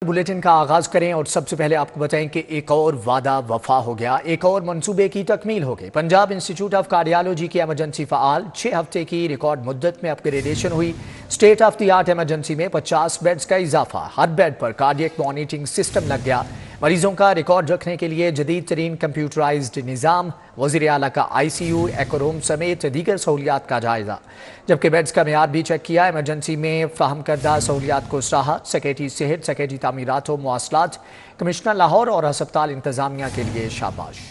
Bulletin का आगाज करें और सबसे पहले आपको बताएं कि एक और वादा वफा हो गया, एक और मंसूबे की तकमील हो गई। पंजाब इंस्टीट्यूट ऑफ कार्डियोलॉजी की एमरजेंसी फ़ाल 6 हफ्ते की रिकॉर्ड मुद्दत में अपग्रेडेशन हुई। State of the art emergency में 50 बेड्स का इजाफा, हर बेड पर कार्डियक मॉनिटरिंग सिस्टम लग गया। मरीजों का रिकॉर्ड रखने के लिए जदीद तरीन कंप्यूटराइज्ड निज़ाम, वज़ीर आला का ICU, एको रूम समेत दीगर सहूलियात का जायजा, जबकि बेड्स का मेयार भी चेक किया। एमरजेंसी में फ़राहम करदा सहूलियात को सराहा। सेक्रेटरी सेहत, सेक्रेटरी तामीरात व मवासलात, कमिश्नर लाहौर और अस्पताल इंतजामिया के लिए शाबाश।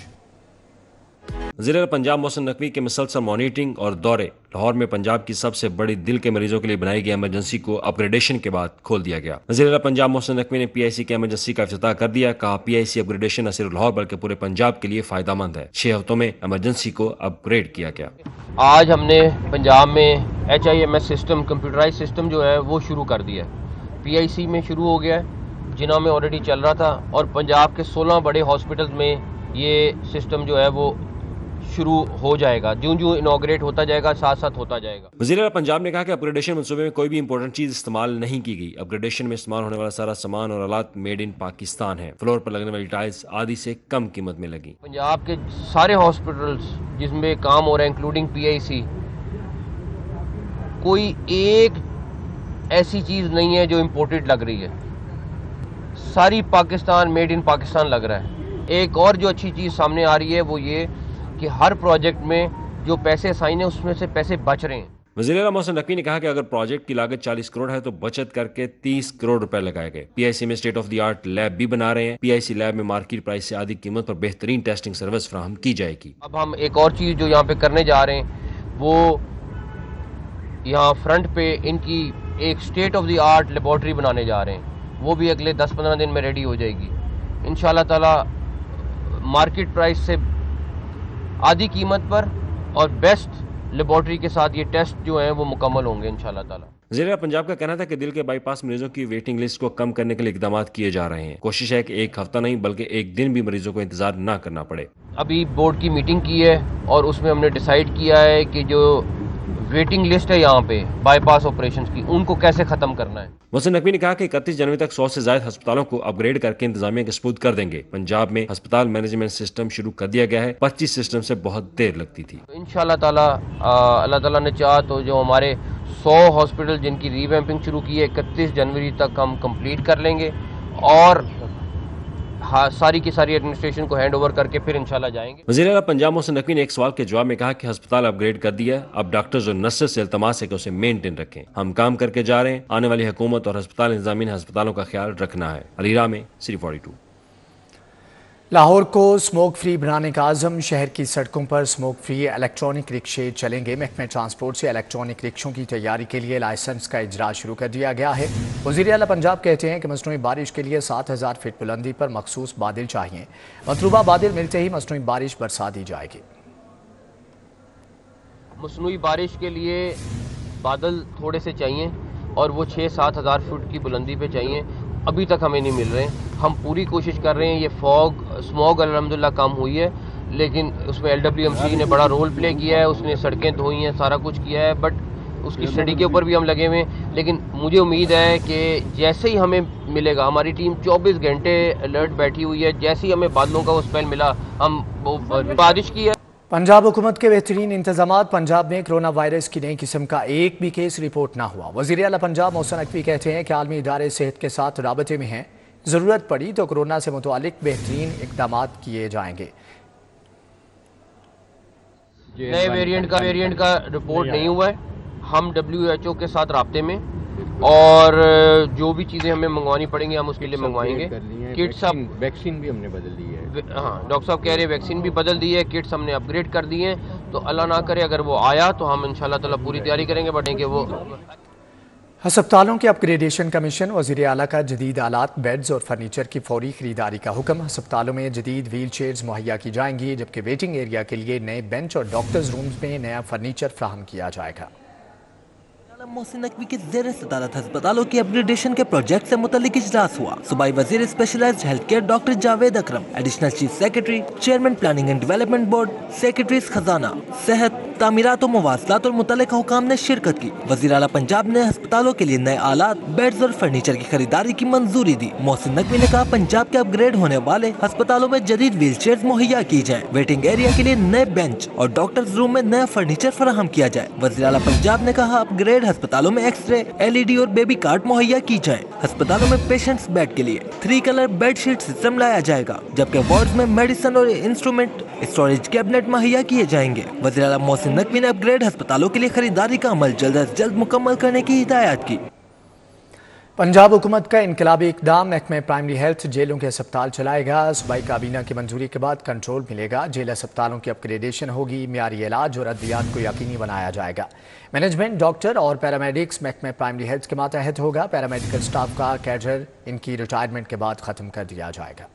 वज़ीर पंजाब मोहसिन नकवी के मुसलसल मॉनिटरिंग और दौरे लाहौर में पंजाब की सबसे बड़ी दिल के मरीजों के लिए बनाई गई एमरजेंसी को अपग्रेडेशन के बाद खोल दिया गया। वज़ीर पंजाब मोहसिन नकवी ने PIC की एमरजेंसी का इफ्तिताह कर दिया। कहा, PIC अपग्रेडेशन न सिर्फ लाहौर बल्कि पूरे पंजाब के लिए फायदेमंद है। 6 हफ्तों में एमरजेंसी को अपग्रेड किया गया। आज हमने पंजाब में HIMS सिस्टम, कंप्यूटराइज सिस्टम जो है वो शुरू कर दिया है। PIC में शुरू हो गया है, जिना में ऑलरेडी चल रहा था, और पंजाब के 16 बड़े हॉस्पिटल्स में ये सिस्टम जो है वो शुरू हो जाएगा। जो इनॉग्रेट होता जाएगा साथ साथ होता जाएगा। वज़ीर पंजाब ने कहा कि अपग्रेडेशन मंसूबे में कोई भी इंपॉर्टेंट चीज इस्तेमाल नहीं की गई। अपग्रेडेशन में इस्तेमाल होने वाला सारा सामान और आलात मेड इन पाकिस्तान है। फ्लोर पर लगने वाली टाइल्स आधी से कम कीमत में लगी। पंजाब के सारे हॉस्पिटल्स जिसमें काम हो रहा है इंक्लूडिंग PIC, कोई एक ऐसी चीज नहीं है जो इम्पोर्टेड लग रही है, सारी पाकिस्तान, मेड इन पाकिस्तान लग रहा है। एक और जो अच्छी चीज सामने आ रही है वो ये कि हर प्रोजेक्ट में जो पैसे साइन है उसमें से पैसे बच रहे हैं। वज़ीर मोहसिन नकवी ने कहा कि अगर प्रोजेक्ट की लागत 40 करोड़ है तो बचत करके 30 करोड़ रुपए लगाए गए। PIC में state of the art lab भी बना रहे हैं। PIC लैब में मार्केट प्राइस से आधी कीमत पर बेहतरीन टेस्टिंग सर्विस फराहम की जाएगी। अब हम एक और चीज जो यहाँ पे करने जा रहे हैं वो यहाँ फ्रंट पे इनकी एक state of the art laboratory बनाने जा रहे हैं। वो भी अगले 10-15 दिन में रेडी हो जाएगी इंशाल्लाह ताला। मार्केट प्राइस से आधी कीमत पर और बेस्ट लेबोरेटरी के साथ ये टेस्ट जो हैं वो मुकम्मल होंगे इंशाल्लाह ताला। वज़ीर पंजाब का कहना था कि दिल के बाईपास मरीजों की वेटिंग लिस्ट को कम करने के लिए इकदाम किए जा रहे हैं। कोशिश है कि एक हफ्ता नहीं बल्कि एक दिन भी मरीजों को इंतजार न करना पड़े। अभी बोर्ड की मीटिंग की है और उसमें हमने डिसाइड किया है कि जो वेटिंग लिस्ट है यहाँ पे बाईपास ऑपरेशंस की, उनको कैसे खत्म करना है। मोहसिन नकवी ने कहा कि 31 जनवरी तक 100 से ज्यादा अस्पतालों को अपग्रेड करके इंतजामिया के सपुर्द कर देंगे। पंजाब में अस्पताल मैनेजमेंट सिस्टम शुरू कर दिया गया है। 25 सिस्टम से बहुत देर लगती थी। इंशाल्लाह ताला अल्लाह ताला ने चाहा तो जो हमारे 100 हॉस्पिटल जिनकी रीवैम्पिंग शुरू की है 31 जनवरी तक हम कंप्लीट कर लेंगे और सारी की सारी एडमिनिस्ट्रेशन को हैंड ओवर करके फिर इंशाल्लाह जाएंगे। वज़ीर आला पंजाब मोहसिन नकवी ने एक सवाल के जवाब में कहा कि अस्पताल अपग्रेड कर दिया, अब डॉक्टर्स और नर्सेस से इल्तमास है कि उसे मेंटेन रखें। हम काम करके जा रहे हैं। आने वाली हुकूमत और अस्पताल इंतजामिया ने अस्पतालों का ख्याल रखना है। अलीरा में City 42। लाहौर को स्मोक फ्री बनाने का आज़म, शहर की सड़कों पर स्मोक फ्री इलेक्ट्रॉनिक रिक्शे चलेंगे। महकमे ट्रांसपोर्ट से इलेक्ट्रॉनिक रिक्शों की तैयारी के लिए लाइसेंस का इजरा शुरू कर दिया गया है। वज़ीर आला पंजाब कहते हैं कि मसनूई बारिश के लिए 7000 फीट बुलंदी पर मखसूस बादल चाहिए। मतलूबा बादल मिलते ही मसनूई बारिश बरसा दी जाएगी। मसनूई बारिश के लिए बादल थोड़े से चाहिए और वो 6-7 हज़ार फुट की बुलंदी पे चाहिए। अभी तक हमें नहीं मिल रहे हैं। हम पूरी कोशिश कर रहे हैं। ये स्मॉग अल्हम्दुलिल्लाह कम हुई है, लेकिन उसमें LWMC ने बड़ा रोल प्ले किया है। उसने सड़कें धोई हैं, सारा कुछ किया है, बट उसकी स्टडी के ऊपर भी हम लगे हुए हैं। लेकिन मुझे उम्मीद है कि जैसे ही हमें मिलेगा, हमारी टीम 24 घंटे अलर्ट बैठी हुई है, जैसे ही हमें बादलों का वो स्पेल मिला, हम वो बारिश की है। पंजाब हुकूमत के बेहतरीन इंतजामात। पंजाब में कोरोना वायरस की नई किस्म का एक भी केस रिपोर्ट ना हुआ। वज़ीर आला पंजाब मोहसिन नकवी कहते हैं कि आलमी इदारे सेहत के साथ राबते में हैं, ज़रूरत पड़ी तो कोरोना से मुतालिक बेहतरीन इक़दाम किए जाएंगे। नए वेरिएंट का रिपोर्ट नहीं हुआ है। हम WHO के साथ राब्ते में, और जो भी चीज़ें हमें मंगवानी पड़ेंगी हम उसके लिए मंगवाएंगे। किट्स सब, वैक्सीन भी हमने बदल दी है। हाँ, डॉक्टर साहब कह रहे हैं वैक्सीन भी बदल दी है, किट्स हमने अपग्रेड कर दी हैं। तो अल्लाह ना करे अगर वो आया तो हम इंशाल्लाह ताला पूरी तैयारी करेंगे, बढ़ेंगे वो। अस्पतालों के अपग्रेडेशन कमीशन। वज़ीर आला का जदीद आलात, बेड्स और फर्नीचर की फौरी खरीदारी का हुक्म। अस्पतालों में जदीद व्हील चेयर्स मुहैया की जाएंगी, जबकि वेटिंग एरिया के लिए नए बेंच और डॉक्टर्स रूम्स में नया फर्नीचर फ्राहम किया जाएगा। मोहसिन नकवी के ज़ेर सदारत अस्पतालों की अपग्रेडेशन के प्रोजेक्ट से मुतल्लिक इजलास हुआ। सूबाई वजीर specialized health care doctor Javed Akram, additional chief secretary, chairman planning and development board, secretaries खजाना, सेहत, तामीरात और मवासलात और मुतल्लिका हुकाम ने शिरकत की। वज़ीर आला पंजाब ने अस्पतालों के लिए नए आलात, बेड्स और फर्नीचर की खरीदारी की मंजूरी दी। मोहसिन नकवी ने कहा पंजाब के अपग्रेड होने वाले अस्पतालों में जदीद व्हील चेयर मुहैया की जाए, वेटिंग एरिया के लिए नए बेंच और डॉक्टर्स रूम में नया फर्नीचर फराहम किया जाए। वज़ीर आला पंजाब ने कहा अपग्रेड अस्पतालों में एक्सरे, LED और बेबी कार्ड मुहैया की जाए। अस्पतालों में पेशेंट्स बेड के लिए 3 कलर बेडशीट सिस्टम लाया जाएगा, जबकि वार्ड्स में मेडिसिन और इंस्ट्रूमेंट स्टोरेज कैबिनेट मुहैया किए जाएंगे। वज़ीर आला मोहसिन नकवी ने अपग्रेड अस्पतालों के लिए खरीदारी का अमल जल्द अज जल्द मुकम्मल करने की हिदायत की। पंजाब हुकूमत का इनकलाबी इकदाम, महकमे प्राइमरी हेल्थ जेलों के अस्पताल चलाएगा। सूबाई काबीना की मंजूरी के बाद कंट्रोल मिलेगा। जेल अस्पतालों की अपग्रेडेशन होगी, मियारी इलाज और अद्वियात को यकीनी बनाया जाएगा। मैनेजमेंट, डॉक्टर और पैरामेडिक्स महकमे प्राइमरी हेल्थ के मातहत होगा। पैरामेडिकल स्टाफ का कैडर इनकी रिटायरमेंट के बाद ख़त्म कर दिया जाएगा।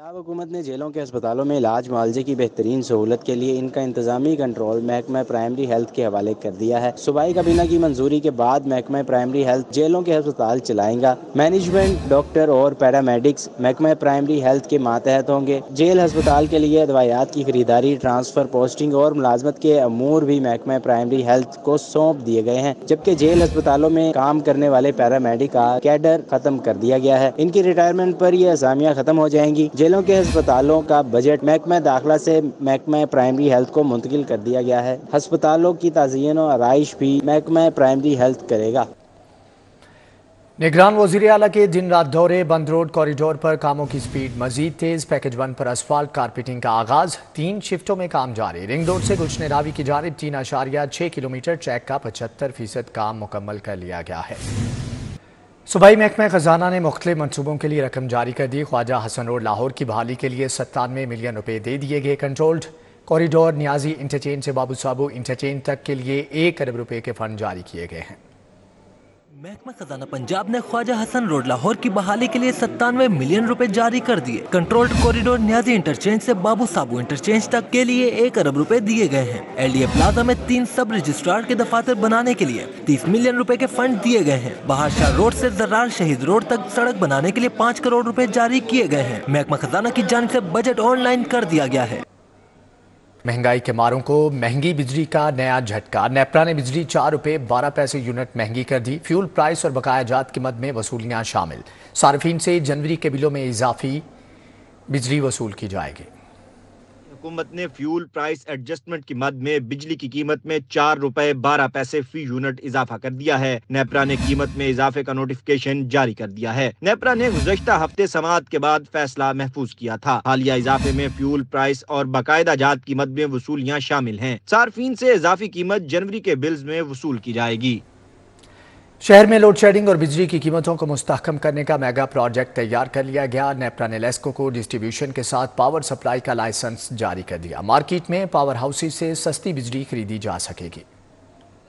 पंजाब हुकूमत ने जेलों के अस्पतालों में इलाज मुआवजे की बेहतरीन सहूलत के लिए इनका इंतजामी कंट्रोल महकमा प्राइमरी हेल्थ के हवाले कर दिया है। सूबाई काबीना की मंजूरी के बाद महकमा प्राइमरी हेल्थ जेलों के अस्पताल चलाएगा। मैनेजमेंट, डॉक्टर और पैरामेडिक्स महकमा प्राइमरी हेल्थ के मातहत होंगे। जेल अस्पताल के लिए दवाइयात की खरीदारी, ट्रांसफर, पोस्टिंग और मुलाजमत के अमूर भी महकमा प्राइमरी हेल्थ को सौंप दिए गए हैं, जबकि जेल अस्पतालों में काम करने वाले पैरामेडिक का कैडर खत्म कर दिया गया है। इनकी रिटायरमेंट पर ये असामियाँ खत्म हो जाएंगी। जेलों के अस्पतालों का बजट महकमा दाखिला से महकमा प्राइमरी हेल्थ को मुंतकिल कर दिया गया है। अस्पतालों की ताज़ीन और आराइश भी महकमा प्राइमरी हेल्थ करेगा। निगरान वज़ीर आला के दिन रात दौरे, बंद रोड कॉरिडोर पर कामों की स्पीड मजीद तेज। पैकेज 1 पर असफाल्ट कारपेटिंग का आगाज, 3 शिफ्टों में काम जारी। रिंग रोड से गुलशन रावी की जानिब 3.6 किलोमीटर ट्रैक का 75% काम मुकम्मल कर लिया गया है। सूबाई महकमा खजाना ने मुख्तलिफ मनसूबों के लिए रकम जारी कर दी। ख्वाजा हसन रोड लाहौर की बहाली के लिए 97 मिलियन रुपए दे दिए गए। कंट्रोल्ड कॉरिडोर नियाजी इंटरचेंज से बाबू साबू इंटरचेंज तक के लिए 1 अरब रुपए के फंड जारी किए गए हैं। महकमा खजाना पंजाब ने ख्वाजा हसन रोड लाहौर की बहाली के लिए 97 मिलियन रुपए जारी कर दिए। कंट्रोल्ड कॉरिडोर नियाजी इंटरचेंज से बाबू साबू इंटरचेंज तक के लिए 1 अरब रुपए दिए गए हैं। LDA प्लाजा में 3 सब रजिस्ट्रार के दफातर बनाने के लिए 30 मिलियन रुपए के फंड दिए गए हैं। बहार शाह रोड से जर्रार शहीद रोड तक सड़क बनाने के लिए 5 करोड़ रुपए जारी किए गए हैं। महकमा खजाना की जानिब से बजट ऑनलाइन कर दिया गया है। महंगाई के मारों को महंगी बिजली का नया झटका। नेपरा ने बिजली 4 रुपए 12 पैसे यूनिट महंगी कर दी। फ्यूल प्राइस और बकाया जात कीमत में वसूलियां शामिल। सार्फिन से जनवरी के बिलों में इजाफी बिजली वसूल की जाएगी। हुकूमत ने फ्यूल प्राइस एडजस्टमेंट की मद में बिजली की कीमत में 4 रुपए 12 पैसे फी यूनिट इजाफा कर दिया है। नेपरा ने कीमत में इजाफे का नोटिफिकेशन जारी कर दिया है। नेपरा ने गुज़श्ता हफ्ते समाअत के बाद फैसला महफूज किया था। हालिया इजाफे में फ्यूल प्राइस और बाकायदा जात कीमत में वसूलियाँ शामिल हैं। सार्फिन से इजाफी कीमत जनवरी के बिल्स में वसूल की जाएगी। शहर में लोड शेडिंग और बिजली की कीमतों को मुस्तहकम करने का मेगा प्रोजेक्ट तैयार कर लिया गया। नेपरा ने लेस्को को डिस्ट्रीब्यूशन के साथ पावर सप्लाई का लाइसेंस जारी कर दिया। मार्केट में पावर हाउसेज से सस्ती बिजली खरीदी जा सकेगी।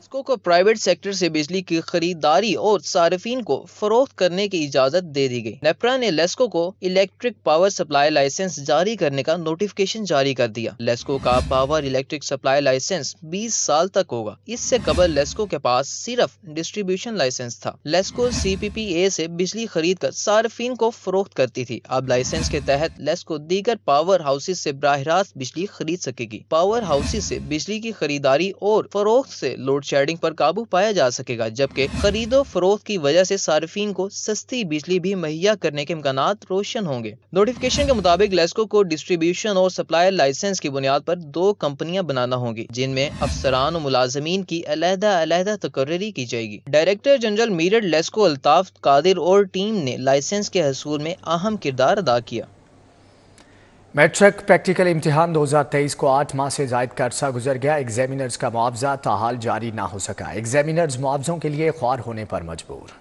लेस्को को प्राइवेट सेक्टर से बिजली की खरीदारी और सार्फिन को फरोख्त करने की इजाजत दे दी गई। नेपरा ने लेस्को को इलेक्ट्रिक पावर सप्लाई लाइसेंस जारी करने का नोटिफिकेशन जारी कर दिया। लेस्को का पावर इलेक्ट्रिक सप्लाई लाइसेंस 20 साल तक होगा। इससे कबल लेस्को के पास सिर्फ डिस्ट्रीब्यूशन लाइसेंस था। लेस्को CPPA से बिजली खरीद कर सार्फिन को फरोख्त करती थी। अब लाइसेंस के तहत लेस्को दीगर पावर हाउसेज से बराह रास्त बिजली खरीद सकेगी। पावर हाउसेज से बिजली की खरीदारी और फरोख्त से लोड शेडिंग पर काबू पाया जा सकेगा, जबकि खरीदो फरोख्त की वजह से सार्फिन को सस्ती बिजली भी मुहैया करने के इम्कानात रोशन होंगे। नोटिफिकेशन के मुताबिक लेस्को को डिस्ट्रीब्यूशन और सप्लाई लाइसेंस की बुनियाद पर 2 कंपनियां बनाना होंगी, जिनमें अफसरान और मुलाजमीन की अलहदा तकर्री की जाएगी। डायरेक्टर जनरल मीरठ लेस्को अल्ताफ कादिर और टीम ने लाइसेंस के हसूल में अहम किरदार अदा किया। मैट्रिक प्रैक्टिकल इम्तिहान 2023 को 8 माह से जायद का अरसा गुजर गया। एग्जामिनर्स का मुआवजा ताहाल जारी ना हो सका। एग्जामिनर्स मुआवजों के लिए ख्वार होने पर मजबूर।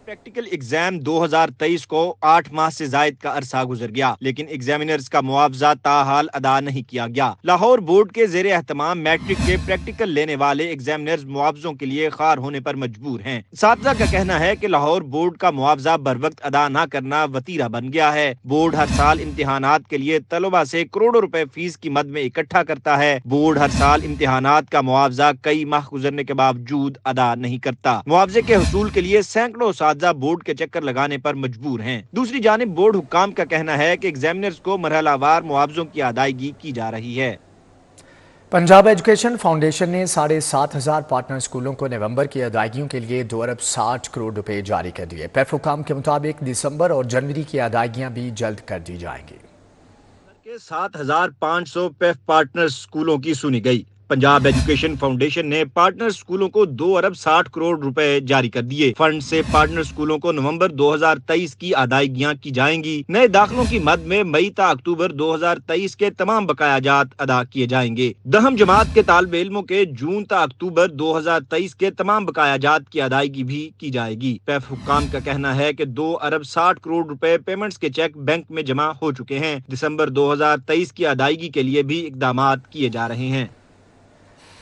प्रैक्टिकल एग्जाम 2023 को 8 माह से जायद का अरसा गुजर गया, लेकिन एग्जामिनर्स का मुआवजा ताहाल अदा नहीं किया गया। लाहौर बोर्ड के जेर एहतमाम मैट्रिक के प्रैक्टिकल लेने वाले एग्जामिनर्स मुआवजों के लिए ख्वार होने पर मजबूर हैं। साथिया का कहना है कि लाहौर बोर्ड का मुआवजा बर वक्त अदा न करना वतीरा बन गया है। बोर्ड हर साल इम्तिहानात के लिए तलबा से करोड़ों रुपए फीस की मद में इकट्ठा करता है। बोर्ड हर साल इम्तिहानात का मुआवजा कई माह गुजरने के बावजूद अदा नहीं करता। मुआवजे के हसूल के लिए सैकड़ों बोर्ड के चक्कर लगाने पर मजबूर हैं। दूसरी जानिब बोर्ड हुक्काम का कहना है कि एग्जामिनर्स को मरहलावार मुआवजों की अदायगी की जा रही है। पंजाब एजुकेशन फाउंडेशन ने 7,500 पार्टनर स्कूलों को नवंबर की अदायगियों के लिए 2 अरब 60 करोड़ रुपए जारी कर दिए। पेफ हुकाम के मुताबिक दिसंबर और जनवरी की अदायगियां भी जल्द कर दी जाएंगी। 7,500 पेफ पार्टनर स्कूलों की सुनी गई। पंजाब एजुकेशन फाउंडेशन ने पार्टनर स्कूलों को 2 अरब 60 करोड़ रुपए जारी कर दिए। फंड से पार्टनर स्कूलों को नवंबर 2023 की अदायगियां की जाएंगी। नए दाखिलों की मद में मई ता अक्टूबर 2023 के तमाम बकायाजात अदा किए जाएंगे। दहम जमात के तालिबे इल्मों के जून ता अक्टूबर 2023 के तमाम बकायाजात की अदायगी भी की जाएगी। पैफ हुक्काम का कहना है कि 2 अरब 60 करोड़ रुपए पेमेंट्स के चेक बैंक में जमा हो चुके हैं। दिसंबर 2023 की अदायगी के लिए भी इकदामात किए जा रहे हैं।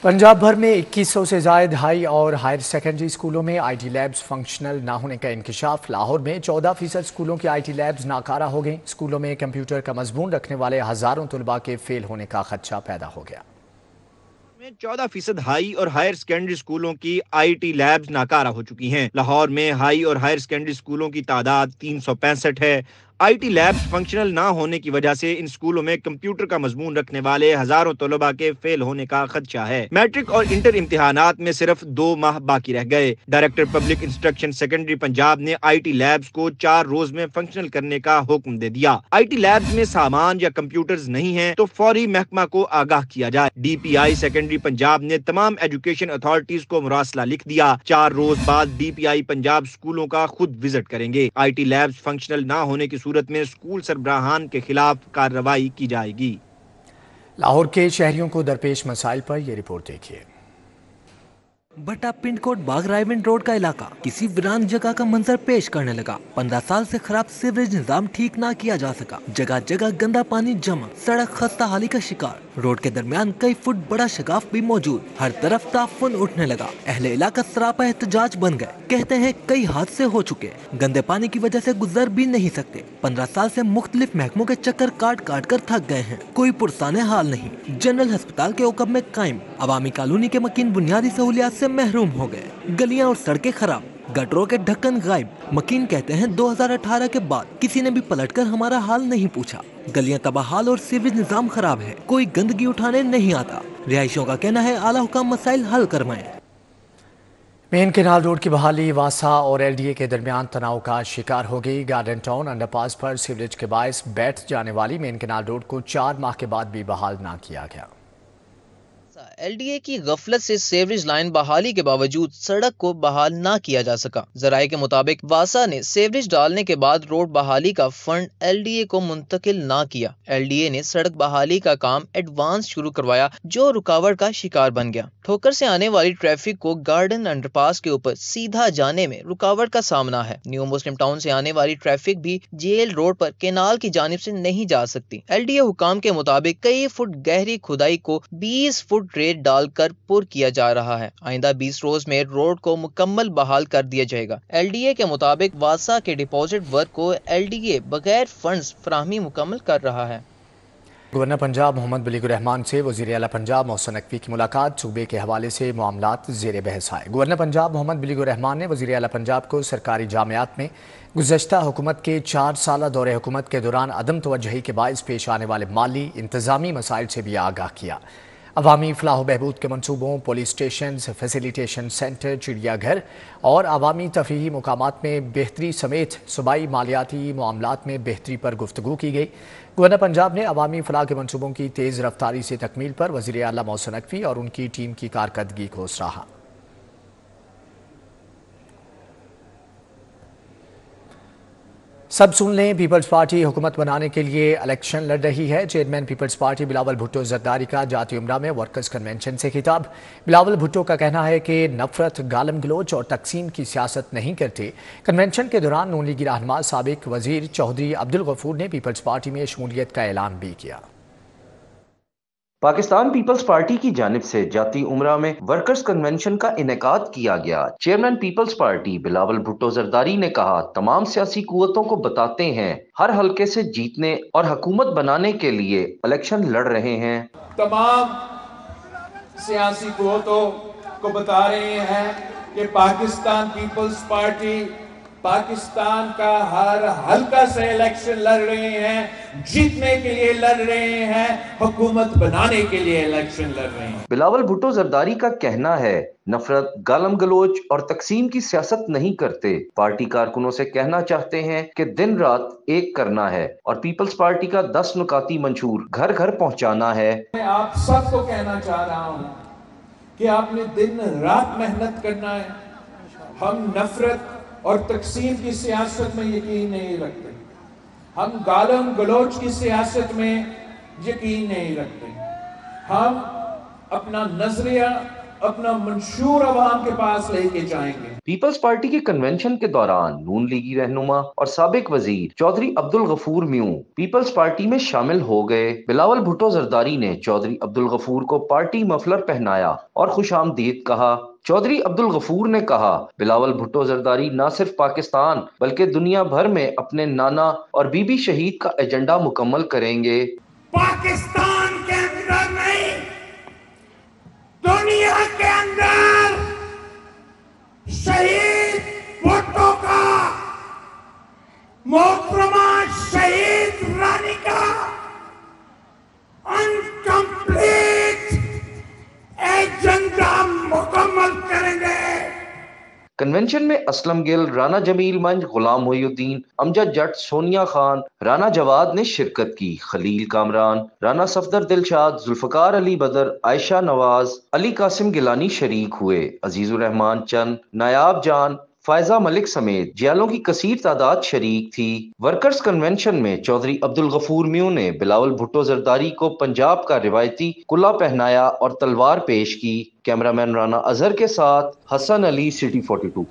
पंजाब भर में 2100 से जायद हाई और हायर सेकेंडरी स्कूलों में IT लैब्स फंक्शनल ना होने का इंकशाफ। लाहौर में 14% स्कूलों के IT लैब्स नाकारा हो गए। स्कूलों में कंप्यूटर का मजमून रखने वाले हजारों तलबा के फेल होने का खदशा पैदा हो गया। 14% हाई और हायर सेकेंडरी स्कूलों की IT लैब्स नाकारा हो चुकी हैं। लाहौर में हाई और हायर सेकेंडरी स्कूलों की तादाद 365 है। IT लैब्स फंक्शनल ना होने की वजह से इन स्कूलों में कंप्यूटर का मजमून रखने वाले हजारों तलबा के फेल होने का खदशा है। मैट्रिक और इंटर इम्तिहानात में सिर्फ 2 माह बाकी रह गए। Director public instruction secondary Punjab ने IT लैब्स को 4 रोज में फंक्शनल करने का हुक्म दे दिया। IT लैब्स में सामान या कंप्यूटर्स नहीं है तो फौरी महकमा को आगाह किया जाए। DPI सेकेंडरी पंजाब ने तमाम एजुकेशन अथॉरिटीज को मुरासला लिख दिया। 4 रोज बाद DPI पंजाब स्कूलों का खुद विजिट करेंगे। IT लैब्स फंक्शनल ना होने की सूरत में स्कूल सरबराहान के खिलाफ कार्रवाई की जाएगी। लाहौर के शहरियों को दरपेश मसाइल पर यह रिपोर्ट देखिए। बटा पिंड कोट बाग रायविंड रोड का इलाका किसी वीरान जगह का मंजर पेश करने लगा। 15 साल से खराब सीवरेज निजाम ठीक ना किया जा सका। जगह जगह गंदा पानी जमा, सड़क खस्ता हाली का शिकार। रोड के दरमियान कई फुट बड़ा शगाफ भी मौजूद। हर तरफ ताफुन उठने लगा। अहले इलाका सरापा एहतजाज बन गए। कहते हैं कई हादसे हो चुके। गंदे पानी की वजह से गुजर भी नहीं सकते। 15 साल से मुख्तलिफ महकमों के चक्कर काट काट कर थक गए हैं। कोई पुरसाने हाल नहीं। जनरल अस्पताल के औकब में कायम अवामी कॉलोनी के मकीन बुनियादी सहूलियात से महरूम हो गए। गलियां और सड़कें खराब, गटरों के ढक्कन गायब। मकीन कहते हैं 2018 के बाद किसी ने भी पलटकर हमारा हाल नहीं पूछा। गलियां तबाहाल और सीवरेज निजाम खराब है। कोई गंदगी उठाने नहीं आता। रिहायशियों का कहना है आला हुकाम मसाइल हल करवाएं। मेन कैनाल रोड की बहाली वासा और LDA के दरमियान तनाव का शिकार हो गई। गार्डन टाउन अंडरपास पर सीवरेज के बायस बैठ जाने वाली मेन कैनाल रोड को 4 माह के बाद भी बहाल ना किया गया। LDA की गफलत से सीवरेज लाइन बहाली के बावजूद सड़क को बहाल ना किया जा सका। जराये के मुताबिक वासा ने सीवरेज डालने के बाद रोड बहाली का फंड LDA को मुंतकिल ना किया। LDA ने सड़क बहाली का काम एडवांस शुरू करवाया जो रुकावट का शिकार बन गया। ठोकर से आने वाली ट्रैफिक को गार्डन अंडरपास के ऊपर सीधा जाने में रुकावट का सामना है। न्यू मुस्लिम टाउन से आने वाली ट्रैफिक भी जेल रोड पर केनाल की जानिब से नहीं जा सकती। LDA हुकाम के मुताबिक कई फुट गहरी खुदाई को 20 फुट रेत डालकर पुर किया जा रहा है। आइंदा 20 रोज में रोड को मुकम्मल बहाल कर दिया जाएगा। LDA के मुताबिक वासा के डिपॉजिट वर्क को LDA बगैर फंड्स फराहमी मुकम्मल कर रहा है। गवर्नर पंजाब मोहम्मद बिलावल रहमान से वज़ीर आला पंजाब मोहसिन नकवी की मुलाकात। सूबे के हवाले से मामलात ज़ेर बहस आए। गवर्नर पंजाब मोहम्मद बिलावल रहमान ने वज़ीर आला पंजाब को सरकारी जामियात में गुज़श्ता हुकूमत के 4 साला दौरे हुकूमत के दौरान अदम तवज्जुही के बाइस पेश आने वाले माली इंतज़ामी मसाइल से भी आगाह किया। अवामी फलाह बहबूद के मनसूबों, पुलिस स्टेशन, फैसिलिटेशन सेंटर, चिड़ियाघर और अवामी तफरीही मुकामात में बेहतरी समेत सूबाई मालियाती मामलात में बेहतरी पर गुफ्तगू की गई। गवर्नर पंजाब ने अवामी फलाह के मनसूबों की तेज़ रफ्तारी से तकमील पर वज़ीर आला मोहसिन नकवी और उनकी टीम की कारकर्दगी को सराहा। सब सुन लें, पीपल्स पार्टी हुकूमत बनाने के लिए इलेक्शन लड़ रही है। Chairman peoples party Bilawal Bhutto Zardari का जाती उमरा में वर्कर्स कन्वेंशन से खिताब। बिलावल भुट्टो का कहना है कि नफरत, गालम गलोच और तकसीम की सियासत नहीं करते। कन्वेंशन के दौरान नून लीगी रहनुमा साबिक वजीर चौधरी अब्दुल गफूर ने पीपल्स पार्टी में शमूलियत का ऐलान भी किया। पाकिस्तान पीपल्स पार्टी की जानिब से जाती उमरा में वर्कर्स कन्वेंशन का इनेकाद किया गया। Chairman peoples party Bilawal Bhutto Zardari ने कहा, तमाम सियासी कुव्वतों को बताते हैं हर हलके से जीतने और हुकूमत बनाने के लिए इलेक्शन लड़ रहे हैं। तमाम सियासी कुव्वतों को बता रहे हैं कि पाकिस्तान पीपल्स पार्टी पाकिस्तान का हर हल्का से इलेक्शन लड़ रहे हैं, जीतने के लिए लड़ रहे हैं, हुकूमत बनाने के लिए इलेक्शन लड़ रहे हैं। बिलावल भुट्टो जरदारी का कहना है नफरत, गालम गलोच और तकसीम की सियासत नहीं करते। पार्टी कारकुनों से कहना चाहते हैं कि दिन रात एक करना है और पीपल्स पार्टी का 10 नुकाती मंशूर घर घर पहुंचाना है। मैं आप सबको कहना चाह रहा हूं कि आपने दिन रात मेहनत करना है। हम नफरत और तकसीम की सियासत में यकीन नहीं रखते, हम गालम गलोच की सियासत में यकीन नहीं रखते। हम अपना नजरिया, अपना मंशूर अवाम के पास लेके जाएंगे। पीपल्स पार्टी के कन्वेंशन के दौरान नून लीगी रहनुमा और साबिक वजीर चौधरी अब्दुल गफूर म्यूं पीपल्स पार्टी में शामिल हो गए। बिलावल भुट्टो जरदारी ने चौधरी अब्दुल गफूर को पार्टी मफलर पहनाया और खुशामदीद कहा। चौधरी अब्दुल गफूर ने कहा, बिलावल भुट्टो जरदारी न सिर्फ पाकिस्तान बल्कि दुनिया भर में अपने नाना और बीबी शहीद का एजेंडा मुकम्मल करेंगे। पाकिस्तान के अंदर नहीं, दुनिया के अंदर शहीद भुट्टो का, मोहतरमा शहीद रानी का अनकंप्लीट एजेंडा मुकम्मल करेंगे। कन्वेंशन में असलम गिल, राना जमील मंज, गुलाम मोहिउद्दीन, अमजद जट, सोनिया खान, राना जवाद ने शिरकत की। खलील कामरान, राना सफदर दिलशाद, जुल्फकार अली बदर, आयशा नवाज, अली कासिम गिलानी शरीक हुए। अजीजुर रहमान चंद, नायाब जान, फायजा मलिक समेत जियालों की कसीर तादाद शरीक थी। वर्कर्स कन्वेंशन में चौधरी अब्दुल गफूर म्यूं ने बिलावल भुट्टो जरदारी को पंजाब का रिवायती कुल्ला पहनाया और तलवार पेश की। कैमरामैन राना अजहर के साथ हसन अली, सिटी 42।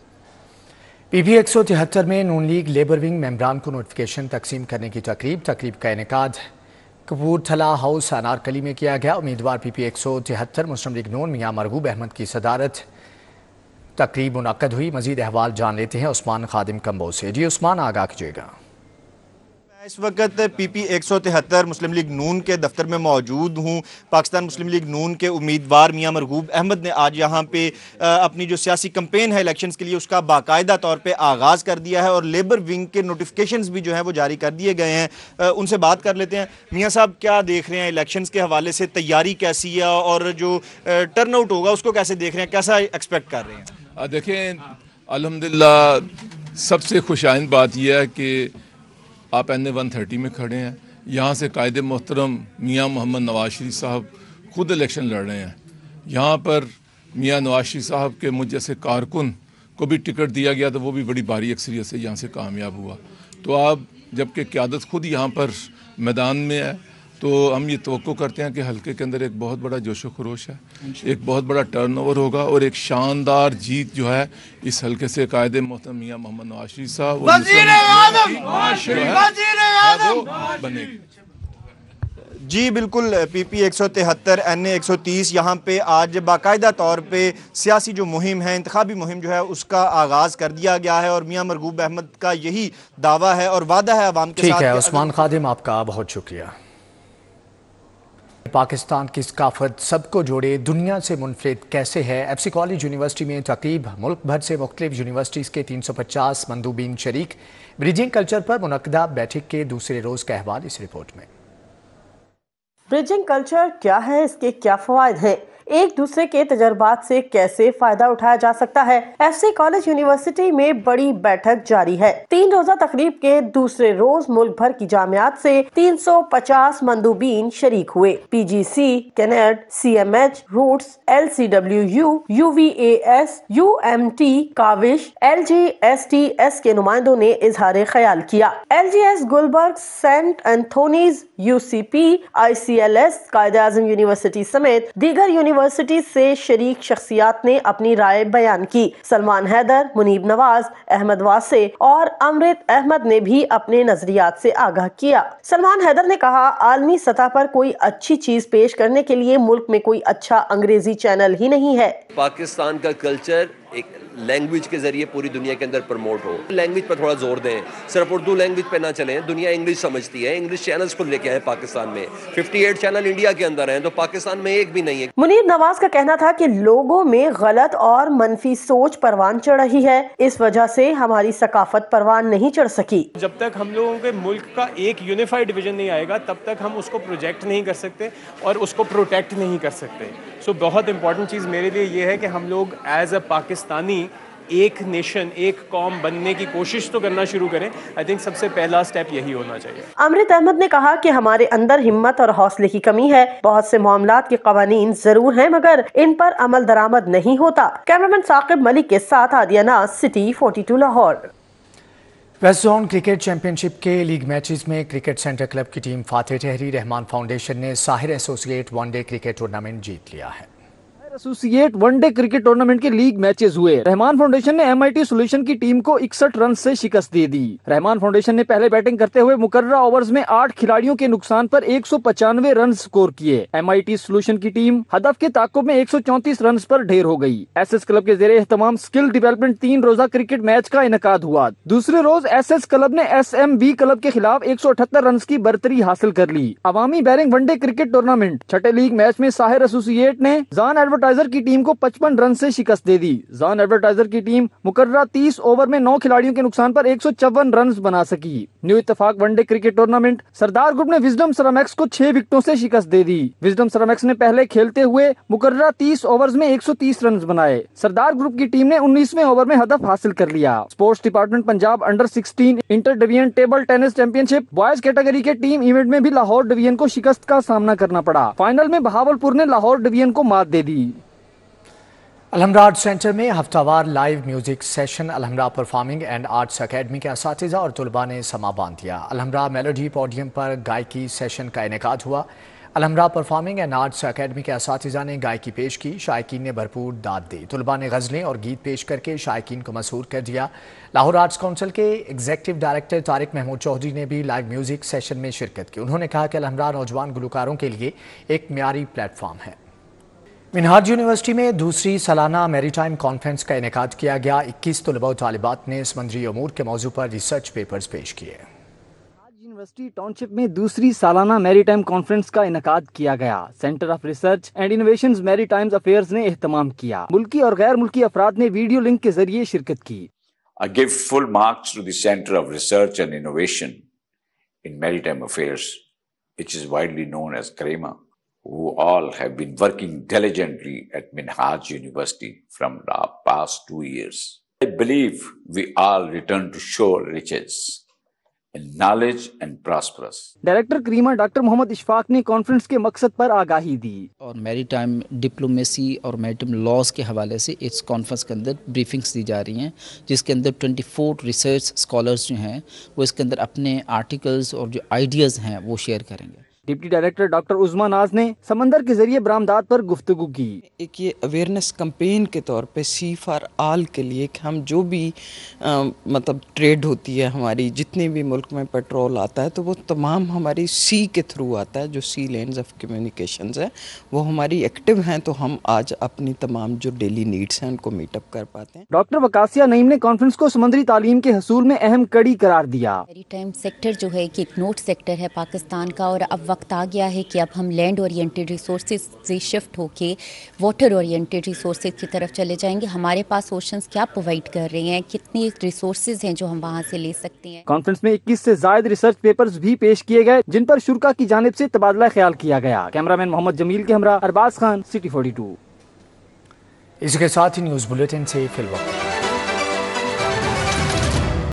PB 173 में नून लीग लेबर विंग मेंबरान को नोटिफिकेशन तकसीम करने की तकरीब का इनेकाद कपूरथला हाउस अनारकली में किया गया। उम्मीदवार PP 173 मुस्लिम लीग नून मियां मरगूब अहमद की सदारत तकरीब मुनक्कद हुई। मजीद अहवाल जान लेते हैं उस्मान खादिम कंबो से। जी उस्मान, आगाह कीजिएगा। इस वक्त PP 173 मुस्लिम लीग नून के दफ्तर में मौजूद हूँ। पाकिस्तान मुस्लिम लीग नून के उम्मीदवार मियां मरगूब अहमद ने आज यहाँ पे अपनी जो सियासी कैंपेन है इलेक्शंस के लिए उसका बाकायदा तौर पे आगाज़ कर दिया है और लेबर विंग के नोटिफिकेशंस भी जो है वो जारी कर दिए गए हैं। उनसे बात कर लेते हैं। मियां साहब, क्या देख रहे हैं इलेक्शंस के हवाले से, तैयारी कैसी है और जो टर्न आउट होगा उसको कैसे देख रहे हैं, कैसा एक्सपेक्ट कर रहे हैं? देखें, अल्हम्दुलिल्लाह सबसे खुशाइन बात यह है कि आप NA 130 में खड़े हैं। यहाँ से कायदे मोहतरम मियाँ मोहम्मद नवाज शरीफ साहब खुद इलेक्शन लड़ रहे हैं। यहाँ पर मियाँ नवाज शरीफ साहब के मुझ जैसे कारकुन को भी टिकट दिया गया तो वो भी बड़ी भारी अक्सरियत से यहाँ से कामयाब हुआ। तो आप जबकि क़यादत खुद यहाँ पर मैदान में है तो हम ये तवक्को करते हैं कि हल्के के अंदर एक बहुत बड़ा जोश व खरोश है, एक बहुत बड़ा टर्नओवर होगा और एक शानदार जीत जो है इस हल्के से कायदे मोहतरम मियां मोहम्मद नवाज शरीफ साहब बनेगी। जी बिल्कुल, PP 173 NA 130 यहाँ पे आज बाकायदा तौर पे सियासी जो मुहिम है, इंतखाबी मुहिम जो है उसका आगाज़ कर दिया गया है और मियां मरगूब अहमद का यही दावा है और वादा है अवाम के साथ। ठीक है उस्मान खादिम, आपका बहुत शुक्रिया। पाकिस्तान की सकाफत सबको जोड़े, दुनिया से मुनफरिद कैसे है? FC कॉलेज यूनिवर्सिटी में तकरीब, मुल्क भर से मुख्तलिफ यूनिवर्सिटीज़ के 350 मंदूबीन शरीक। ब्रिजिंग कल्चर पर मुनक्कदा बैठक के दूसरे रोज़ का अहवाल इस रिपोर्ट में। ब्रिजिंग कल्चर क्या है, इसके क्या फ़वाइद हैं, एक दूसरे के तजर्बात से कैसे फायदा उठाया जा सकता है? FC कॉलेज यूनिवर्सिटी में बड़ी बैठक जारी है। 3 रोजा तकरीब के दूसरे रोज मुल्क भर की जामियात से 350 मंदूबीन शरीक हुए। PGC, Kinnaird, CMH, Roots, LCWU, UVAS, UMT, Kavish, LGSTS के नुमाइंदों ने इजहार ख्याल किया। LGS Gulberg, Saint Anthony's, UCP, ICLS, Quaid-e-Azam university समेत दीगर यूनिवर्सिटी से शरीक शख्सियात ने अपनी राय बयान की। सलमान हैदर, मुनीब नवाज, अहमद वासे और अमृत अहमद ने भी अपने नजरियात से आगाह किया। सलमान हैदर ने कहा, आलमी सतह पर कोई अच्छी चीज पेश करने के लिए मुल्क में कोई अच्छा अंग्रेजी चैनल ही नहीं है। पाकिस्तान का कल्चर एक لینگویج کے ذریعے پوری دنیا کے اندر پروموٹ ہو. لینگویج پر تھوڑا زور دیں, صرف اردو لینگویج پہ نہ چلیں. دنیا انگلش سمجھتی ہے, انگلش چینلز کو لے کے آئیں پاکستان میں. 58 چینل انڈیا کے اندر ہیں تو پاکستان میں ایک بھی نہیں ہے. منیر نواز کا کہنا تھا کہ لوگوں میں غلط اور منفی سوچ پروان چڑھ رہی ہے, اس وجہ سے ہماری ثقافت پروان نہیں چڑھ سکی. جب تک ہم لوگوں کے ملک کا ایک یونیفائڈ ڈویژن نہیں آئے گا تب تک ہم اس کو پروجیکٹ نہیں کر سکتے اور اس کو پروٹیکٹ نہیں کر سکتے. سو بہت امپورٹنٹ چیز میرے لیے یہ ہے کہ ہم لوگ ایز اے پاکستانی ایک نیشن, ایک قوم بننے کی کوشش تو کرنا شروع کریں. آئی تھنک سب سے پہلا سٹیپ یہی ہونا چاہیے. امرت احمد نے کہا کہ ہمارے اندر ہمت اور حوصلے کی کمی ہے. بہت سے معاملات کے قوانین ضرور ہیں مگر ان پر عمل درآمد نہیں ہوتا. کیمرامین ثاقب ملک کے ساتھ Adiya Naz, city 42 Lahore. West zone cricket championship کے لیگ میچز میں کرکٹ سینٹر کلب کی ٹیم فاتح ٹہری. رحمان فاؤنڈیشن نے Sahir associate one day cricket tournament جیت لیا ہے. Associate one day cricket tournament کے لیگ میچز ہوئے. رحمان فاؤنڈیشن نے ایم-آئی-ٹی سولوشن کی ٹیم کو 61 رن سے شکست دے دی. رحمان فاؤنڈیشن نے پہلے بیٹنگ کرتے ہوئے مقررہ اوورز میں 8 کھلاڑیوں کے نقصان پر 195 رن سکور کیے. ایم-آئی-ٹی سولوشن کی ٹیم ہدف کے تعاقب میں 134 رنز پر ڈھیر ہو گئی. ایس ایس کلب کے زیر اہتمام سکل ڈیولپمنٹ 3 روزہ کرکٹ میچ کا انعقاد ہوا. دوسرے روز ایس ایس کلب نے ایس ایم بی کلب کے خلاف 178 رنز کی برتری حاصل کر لی. عوامی بیرنگ ون ڈے کرکٹ ٹورنامنٹ چھٹے لیگ میچ میں ساحر ایسوسیٹ نے زان ایڈورٹائزر کی ٹیم کو 55 رن سے شکست دے دی. زان ایڈورٹائزر کی ٹیم مقررہ 30 اوور میں 9 کھلاڑیوں کے نقصان پر 154 رنز بنا سکی. نیو اتفاق ون ڈے کرکٹ ٹورنامنٹ سردار گروپ نے وزڈم سرامکس کو 6 وکٹوں سے شکست دے دی. وزڈم سرامکس نے پہلے کھیلتے ہوئے مقررہ 30 اوورز میں 130 رنز بنائے. سردار گروپ کی ٹیم نے 19ویں اوور میں ہدف حاصل کر لیا. Sports department Punjab under 16 inter division table tennis championship boys category کے ٹیم ایونٹ میں بھی لاہور ڈویژن کو شکست کا سامنا کرنا پڑا. فائنل میں بہاولپور نے لاہور ڈویژن کو مات دے دی. الحمرا آرٹ سینٹر میں ہفتہ وار live music session Alhamra performing and arts academy کے اساتذہ اور طلباء نے سما باندھ دیا. الحمرا میلوڈی پوڈیم پر گائکی سیشن کا انعقاد ہوا. Alhamra performing and arts academy کے اساتذہ نے گائکی پیش کی. شائقین نے بھرپور داد دی. طلباء نے غزلیں اور گیت پیش کر کے شائقین کو مسحور کر دیا. لاہور آرٹس کونسل کے ایگزیکٹو ڈائریکٹر طارق محمود چودھری نے بھی لائیو میوزک سیشن میں شرکت کی. انہوں نے کہا کہ الحمرا نوجوان گلوکاروں کے لیے ایک معیاری پلیٹ فارم ہے. منہاج یونیورسٹی میں دوسری سالانہ میری ٹائم کانفرنس کا انعقاد کیا گیا. 21 طلباء و طالبات نے سمندری امور کے موضوع پر ریسرچ پیپرز پیش کیے. یونیورسٹی ٹاؤن شپ میں دوسری سالانہ میری ٹائم کانفرنس کا انعقاد کیا گیا. Centre of research and innovations میری ٹائمز افیئرز نے اہتمام کیا. ملکی اور غیر ملکی افراد نے ویڈیو لنک کے ذریعے شرکت کی. I give full marks to the Center of Research and Innovation in Maritime Affairs, which is widely known as CREMA, who all have been working diligently at Minhaj University from the past 2 years. I believe we all return to shore riches in knowledge and prosperous. Director کریما doctor Muhammad Ashfaq نے conference کے مقصد پر آگاہی دی. اور maritime diplomacy اور maritime laws کے حوالے سے اس کانفرنس کے اندر بریفنگز دی جا رہی ہیں, جس کے اندر 24 ریسرچ اسکالرز جو ہیں وہ اس کے اندر اپنے آرٹیکلز اور جو آئیڈیاز ہیں وہ شیئر کریں گے. ڈپٹی ڈائریکٹر ڈاکٹر عظما ناز نے سمندر کے ذریعے برآمدات پر گفتگو کی. ایک یہ اویئرنیس کمپین کے طور پہ سی فار آل کے لیے کہ ہم جو بھی مطلب ٹریڈ ہوتی ہے ہماری, جتنے بھی ملک میں پیٹرول آتا ہے تو وہ تمام ہماری سی کے تھرو آتا ہے. جو سی لینز آف کمیونیکیشنز ہیں وہ ہماری ایکٹیو ہیں, تو ہم آج اپنی تمام جو ڈیلی نیڈس ہیں ان کو میٹ اپ کر پاتے ہیں. ڈاکٹر وقاسیہ نعیم نے کانفرنس کو سمندری تعلیم کے حصول میں اہم کڑی قرار دیا. میری ٹائم سیکٹر جو ہے کہ ایک نوٹ سیکٹر ہے پاکستان کا, اور اب وقت آ گیا ہے کہ اب ہم لینڈ اورینٹیڈ ریسورسز سے شفٹ ہو کے واٹر اورینٹیڈ ریسورسز کی طرف چلے جائیں گے. ہمارے پاس اوشنز کیا پرووائڈ کر رہے ہیں, کتنی ریسورسز ہیں جو ہم وہاں سے لے سکتے ہیں. کانفرنس میں 21 سے زائد ریسرچ پیپرز بھی پیش کیے گئے جن پر شرکاء کی جانب سے تبادلہ خیال کیا گیا. کیمرامین محمد جمیل کے ہمراہ ارباز خان, سٹی 42. اس کے ساتھ ہی نیوز بلیٹن سے فی الوقت